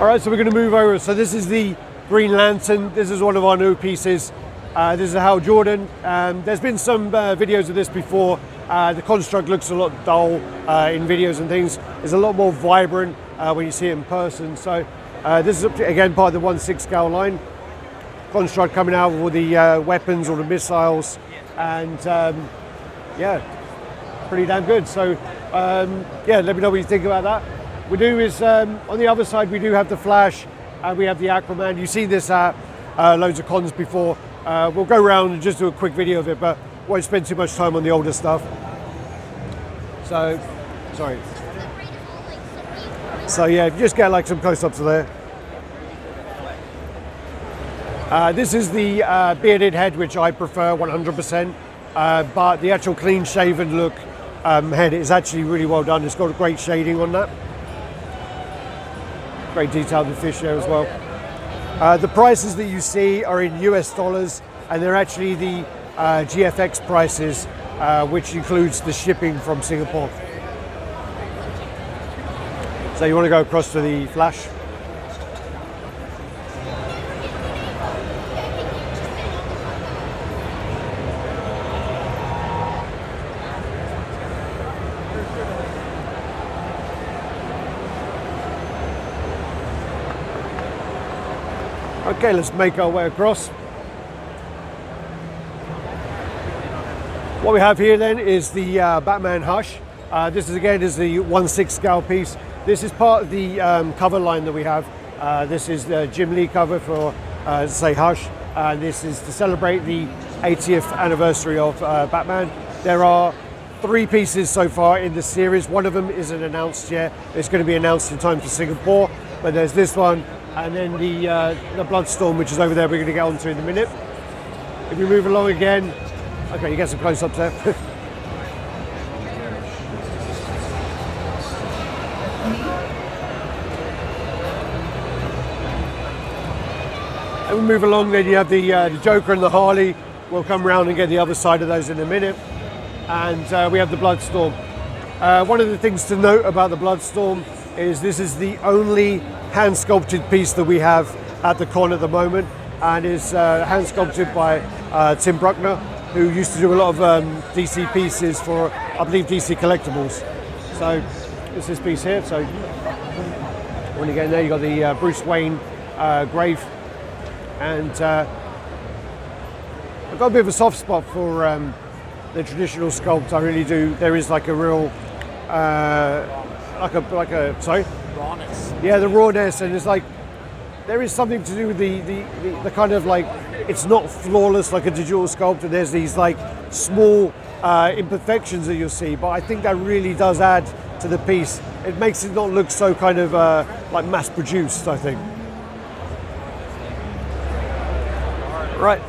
All right, so we're going to move over. So this is the Green Lantern. This is one of our new pieces. This is a Hal Jordan. There's been some videos of this before. The construct looks a lot dull in videos and things. It's a lot more vibrant when you see it in person. So this is again part of the 1/6 scale line. Construct coming out with all the weapons, all the missiles, and yeah, pretty damn good. So yeah, let me know what you think about that. We do is on the other side we do have the Flash and we have the Aquaman. You've seen this at loads of cons before. We'll go around and just do a quick video of it, but won't spend too much time on the older stuff. So, sorry. So yeah, if you just get like some close-ups of there. This is the bearded head, which I prefer 100%, but the actual clean-shaven look head is actually really well done. It's got a great shading on that. Great detail in the fish there as well. The prices that you see are in US dollars, and they're actually the GFX prices, which includes the shipping from Singapore. So you want to go across to the Flash. Okay, let's make our way across. What we have here then is the Batman Hush. This is again is the 1/6 scale piece. This is part of the cover line that we have. This is the Jim Lee cover for say Hush. This is to celebrate the 80th anniversary of Batman. There are 3 pieces so far in the series. One of them isn't announced yet. It's going to be announced in time for Singapore. But there's this one, and then the Bloodstorm, which is over there. We're going to get onto in a minute. If we move along again, okay, you get some close-ups there. And we move along, then you have the Joker and the Harley. We'll come around and get the other side of those in a minute. And we have the Bloodstorm. One of the things to note about the Bloodstorm is this is the only hand sculpted piece that we have at the con at the moment, and is hand sculpted by Tim Bruckner, who used to do a lot of DC pieces for, I believe, DC Collectibles. So it's this piece here. So when you get in there, you got the Bruce Wayne grave, and I've got a bit of a soft spot for the traditional sculpt. I really do. There is like a real like a sorry, rawness. Yeah, the rawness, and it's like there is something to do with the kind of like, it's not flawless like a digital sculpt, and there's these like small imperfections that you'll see, but I think that really does add to the piece. It makes it not look so kind of like mass produced, I think. Right,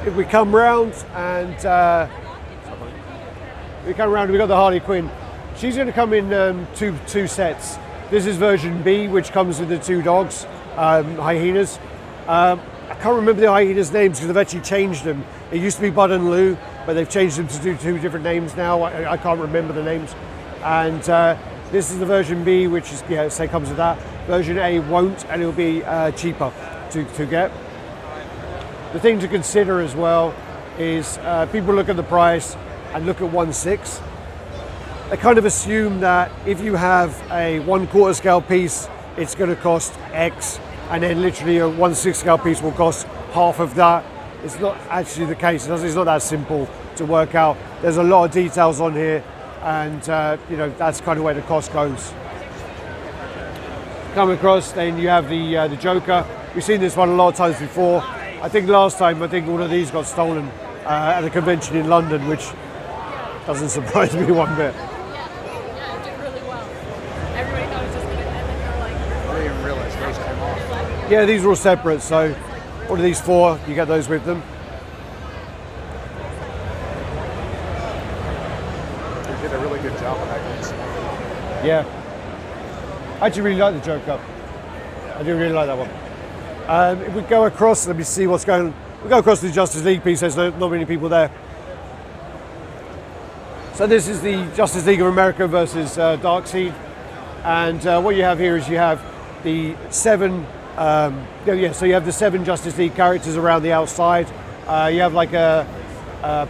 if we come round and we've got the Harley Quinn. She's going to come in two sets. This is version B, which comes with the 2 dogs, hyenas. I can't remember the hyenas' names because they've actually changed them. It used to be Bud and Lou, but they've changed them to do 2 different names now. I can't remember the names. And this is the version B, which is, yeah, say comes with that. Version A won't, and it'll be cheaper to get. The thing to consider as well is people look at the price and look at 1/6. They kind of assume that if you have a 1/4 scale piece, it's going to cost X, and then literally a 1/6 scale piece will cost half of that. It's not actually the case. It's not that simple to work out. There's a lot of details on here, and you know, that's kind of where the cost goes. Come across, then you have the Joker. We've seen this one a lot of times before. I think last time, all of these got stolen at a convention in London, which doesn't surprise me one bit. Yeah, it did really well. Everybody thought it was just going to end, and they're like... I didn't even realize those came off. Yeah, these are all separate, so one of these 4, you get those with them. They did a really good job on that piece. Yeah. I actually really like the Joker. I do really like that one. If we go across, let me see what's going on. We go across to the Justice League piece, there's not many people there. So this is the Justice League of America versus Darkseid. And what you have here is you have the 7, so you have the 7 Justice League characters around the outside. You have like a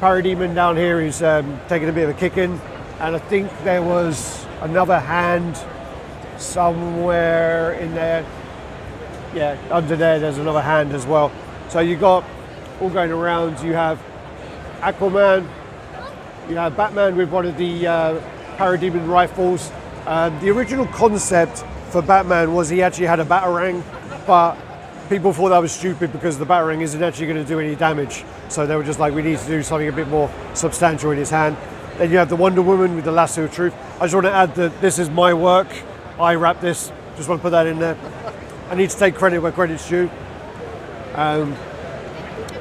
parademon down here who's taking a bit of a kick in, and I think there was another hand somewhere in there. Yeah, under there's another hand as well. So you got all going around. You have Aquaman, you have Batman with one of the parademon rifles. The original concept for Batman was he actually had a batarang, but people thought that was stupid because the batarang isn't actually going to do any damage. So they were just like, we need to do something a bit more substantial in his hand. Then you have the Wonder Woman with the lasso of truth. I just want to add that this is my work. I wrapped this. Just want to put that in there. I need to take credit where credit's due.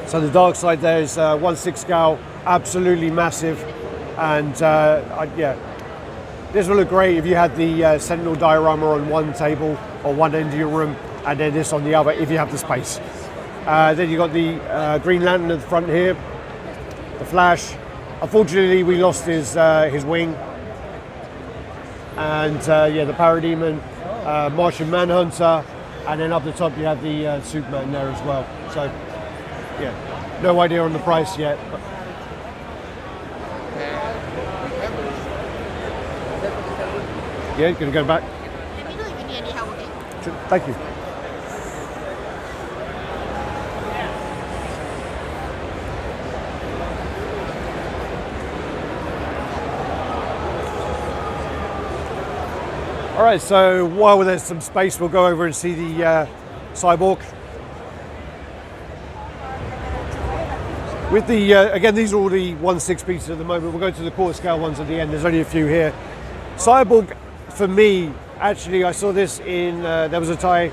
So the dark side there is 1/6 scale, absolutely massive, and this will look great if you had the Sentinel diorama on one table or one end of your room, and then this on the other if you have the space. Then you got the Green Lantern at the front here, the Flash. Unfortunately, we lost his wing, and the Parademon, Martian Manhunter, and then up the top you have the Superman there as well. So, yeah, no idea on the price yet. But yeah, gonna go back. Let me know if you need any help, okay? Sure, thank you. All right, so while there's some space, we'll go over and see the Cyborg. With the, again, these are all the 1/6 pieces at the moment. We'll go to the quarter scale ones at the end. There's only a few here. Cyborg, for me, actually, I saw this in, there was a tie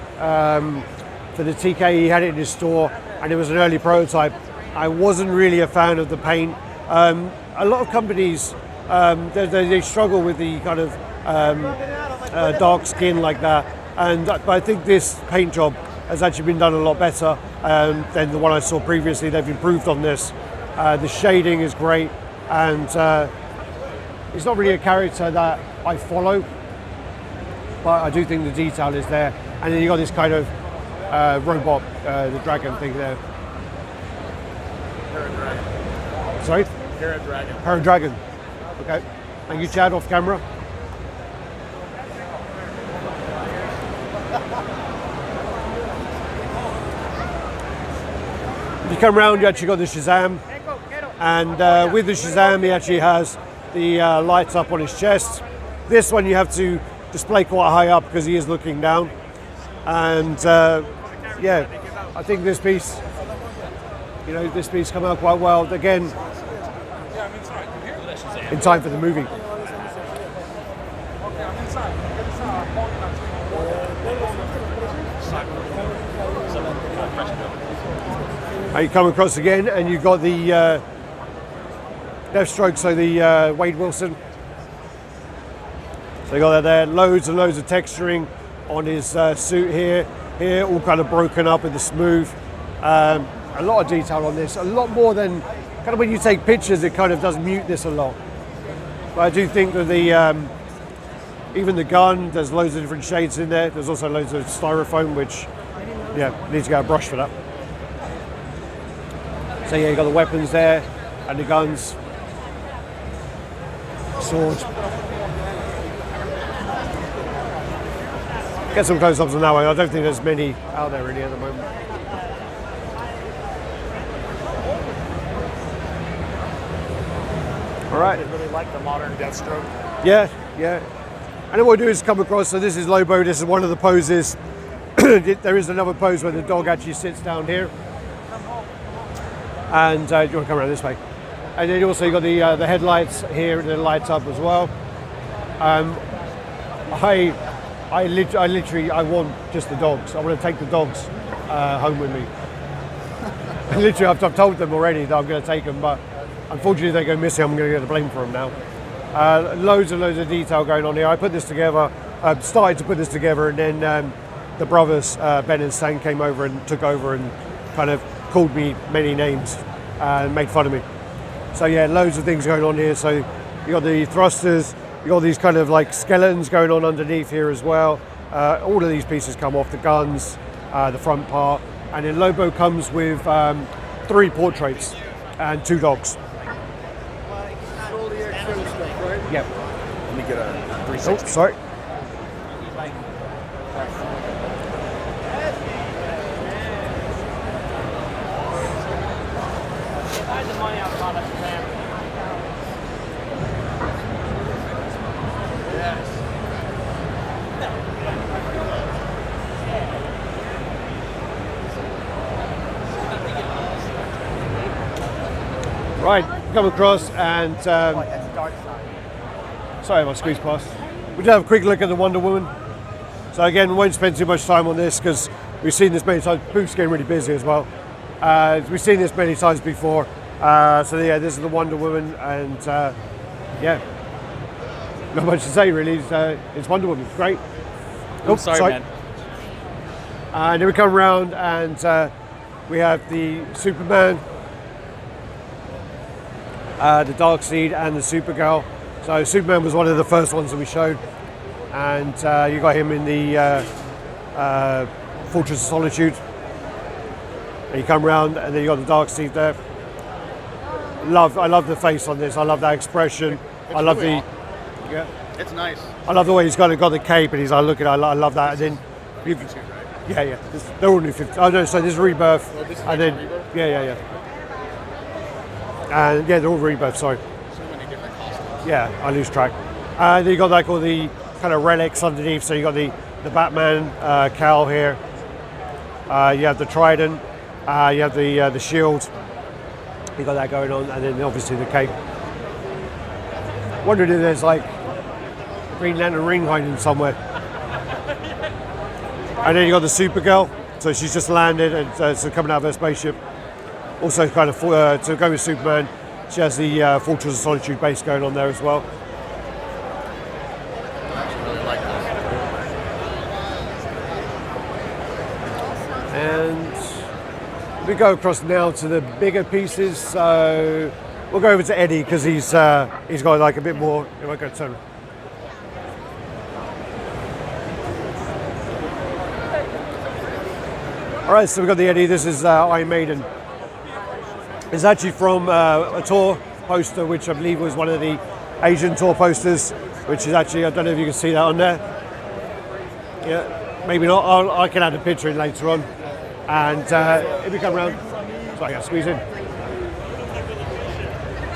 for the TK, he had it in his store, and it was an early prototype. I wasn't really a fan of the paint. A lot of companies, they struggle with the kind of dark skin like that, but I think this paint job has actually been done a lot better than the one I saw previously. They've improved on this. The shading is great, and it's not really a character that I follow, but I do think the detail is there. And then you got this kind of robot, the dragon thing there. Paradragon. Sorry? Paradragon. Paradragon. Okay. Thank you, Chad, off camera. If you come around, you actually got the Shazam, and with the Shazam, he actually has the lights up on his chest. This one you have to display quite high up because he is looking down, and yeah, I think this piece, this piece come out quite well. Again, in time for the movie. You come across again, and you've got the Deathstroke, so the Wade Wilson. So you got that there. Loads and loads of texturing on his suit here. Here, all kind of broken up with the smooth. A lot of detail on this. A lot more than kind of when you take pictures, it kind of does mute this a lot. But I do think that the even the gun, there's loads of different shades in there. There's also loads of styrofoam, which needs to get a brush for that. So yeah, you got the weapons there, and the guns, swords. Get some close-ups on that one. I don't think there's many out there really at the moment. All right. I really like the modern Deathstroke. Yeah. And then what we'll do is come across, so this is Lobo, this is one of the poses. There is another pose where the dog actually sits down here. And do you want to come around this way? And then also you got the headlights here that lights up as well. I literally want just the dogs. I want to take the dogs home with me. Literally, I've told them already that I'm going to take them, but unfortunately they go missing. I'm going to get the blame for them now. Loads and loads of detail going on here. I put this together, started to put this together, and then the brothers Ben and Stan came over and took over and kind of called me many names and made fun of me. So yeah, loads of things going on here. So you got the thrusters, you got these kind of like skeletons going on underneath here as well. All of these pieces come off the guns, the front part, and then Lobo comes with 3 portraits and 2 dogs. All the extra stuff, right? Yep. Let me get a Oh, 360. sorry. Right, come across and sorry, my squeeze past. We just have a quick look at the Wonder Woman. So again, we won't spend too much time on this because we've seen this many times. Booth's getting really busy as well. We've seen this many times before. So yeah, this is the Wonder Woman, and yeah, not much to say really. It's Wonder Woman, great. Oh, sorry, man. And then we come around and we have the Superman, the Darkseid, and the Supergirl. So Superman was one of the first ones that we showed, and you got him in the Fortress of Solitude. And you come around, and then you got the Darkseid there. I love the face on this. I love that expression. I love really the yeah. It's nice. I love the way he's got the cape, and he's like, look at it. I love that. And then you, yeah. They're all new 50. Oh no, so this is Rebirth, Oh, this is and then Rebirth? yeah. And yeah, they're all Rebirth. Sorry. So many different costumes. Yeah, I lose track. Then you got like all the kind of relics underneath. So you got the Batman cowl here. You have the trident. You have the shield. You got that going on, and then obviously the cape. Wondering if there's like a Green Lantern ring hiding somewhere. And then you got the Supergirl. So she's just landed and so coming out of her spaceship. Also, kind of to go with Superman, she has the Fortress of Solitude base going on there as well. And we go across now to the bigger pieces. So we'll go over to Eddie because he's got like a bit more. If I go turn. All right, so we've got the Eddie. This is Iron Maiden. It's actually from a tour poster, which I believe was one of the Asian tour posters, which is actually, I don't know if you can see that on there. Yeah, maybe not. I can add a picture in later on. And if we come round, sorry, I got to squeeze in.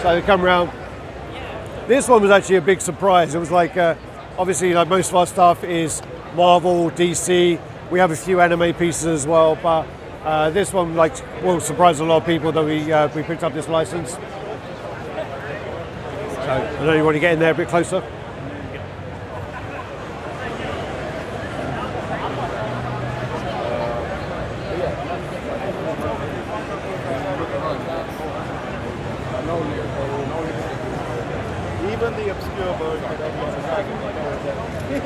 So we come round. This one was actually a big surprise. It was like, obviously, like most of our stuff is Marvel, DC. We have a few anime pieces as well, but this one will surprise a lot of people that we picked up this license. So I don't know, you want to get in there a bit closer? Even the obscure version of the dragon.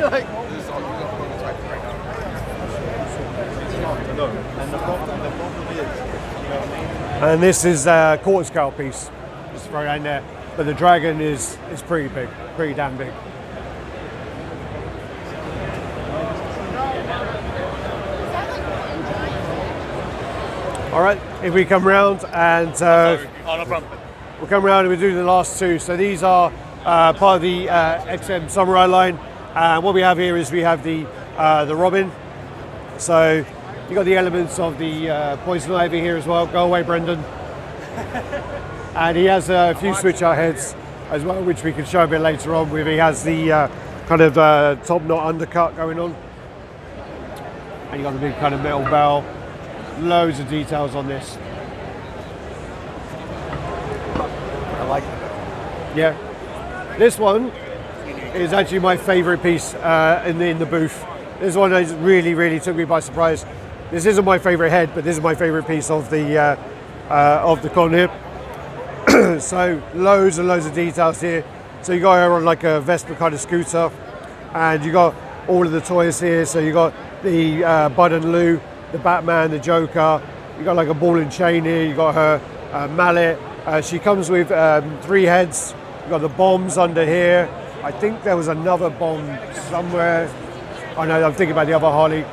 Like, this is all you got prototype right now. And the problem is, And this is a quarter scale piece, just throw it in there. But the dragon is pretty big, pretty damn big. All right, if we come round and no problem. we'll come around and we'll do the last two. So these are part of the XM Samurai line. What we have here is we have the Robin. So you got the elements of the Poison Ivy here as well. Go away, Brendan. And he has a few switch out heads as well, which we can show a bit later on. Where he has the kind of top knot undercut going on. And you got the big kind of metal bell. Loads of details on this. I like it. Yeah, this one is actually my favourite piece in the booth. This one really took me by surprise. This isn't my favourite head, but this is my favourite piece of the con here. So loads and loads of details here. So you got her on like a Vespa kind of scooter, and you got all of the toys here. So you got the Bud and Lou, the Batman, the Joker. You got like a ball and chain here. You got her mallet. She comes with 3 heads. You got the bombs under here. I think there was another bomb somewhere. I know I'm thinking about the other Harley.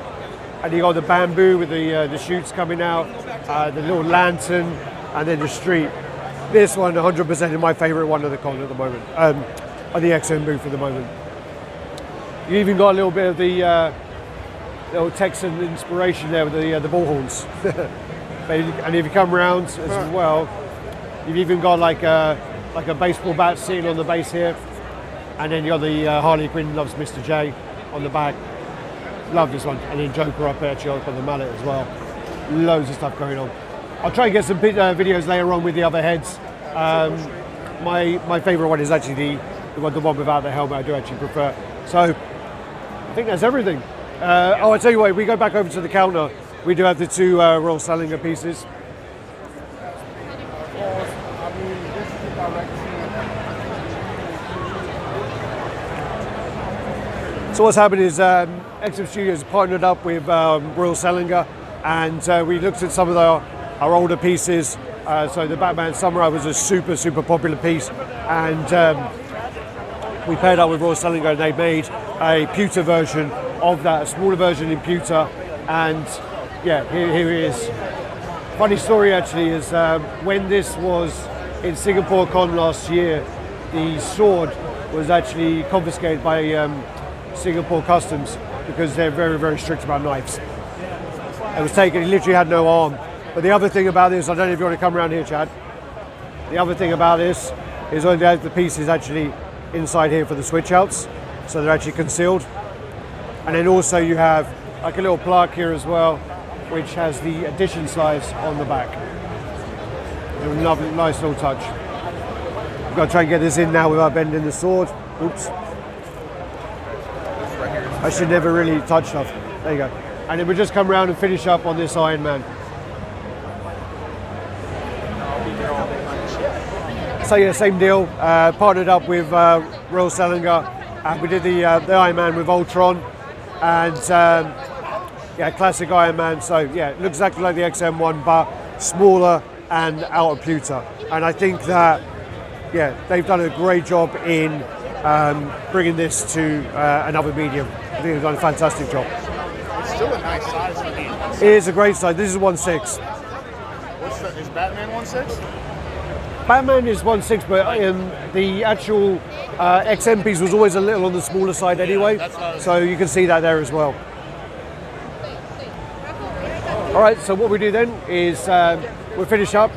And you got the bamboo with the shoots coming out, the little lantern, and then the street. This one, 100% is my favourite one of the con at the moment, on the XM booth at the moment. You even got a little bit of the little Texan inspiration there with the bull horns. And if you come around as well, you've even got like a baseball bat sitting on the base here, and then you got the Harley Quinn loves Mr. J on the back. Love this one, and then Joker up actually on the mallet as well. Loads of stuff going on. I'll try and get some videos later on with the other heads. My favourite one is actually the one without the helmet. I do actually prefer. So I think that's everything. I tell you what, if we go back over to the counter, we do have the two Royal Salinger pieces. So what's happened is XM Studios partnered up with Royal Salinger, and we looked at some of our older pieces. So the Batman Samurai was a super popular piece, and we paired up with Royal Salinger, and they made a pewter version of that, a smaller version in pewter. And yeah, here it is. Funny story actually is when this was in Singapore Con last year, the sword was actually confiscated by Singapore Customs because they're very strict about knives. It was taken, he literally had no arm. But the other thing about this, I don't know if you want to come around here, Chad. The other thing about this is only the piece is actually inside here for the switch outs, so they're actually concealed. And then also you have like a little plaque here as well, which has the addition slice on the back. A lovely, nice little touch. I've got to try and get this in now without bending the sword. Oops. I should never really touch stuff. There you go. And then we'll just come around and finish up on this Iron Man. So yeah, same deal. Partnered up with Royal Salinger. We did the Iron Man with Ultron. And yeah, classic Iron Man. So yeah, it looks exactly like the XM1, but smaller and out of pewter. And I think that, yeah, they've done a great job in bringing this to another medium. I think they've done a fantastic job. It's still a nice size for me. It is a great size. This is 1/6. Is Batman 1/6? Batman is 1/6, but the actual XM piece was always a little on the smaller side anyway. So you can see that there as well. All right, so what we do then is we'll finish up.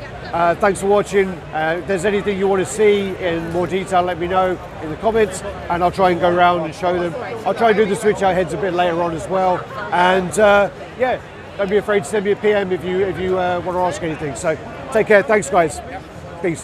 Thanks for watching. If there's anything you want to see in more detail, let me know in the comments, and I'll try and go around and show them. I'll try and do the switch out heads a bit later on as well. And yeah, don't be afraid to send me a PM if you want to ask anything. So take care. Thanks, guys.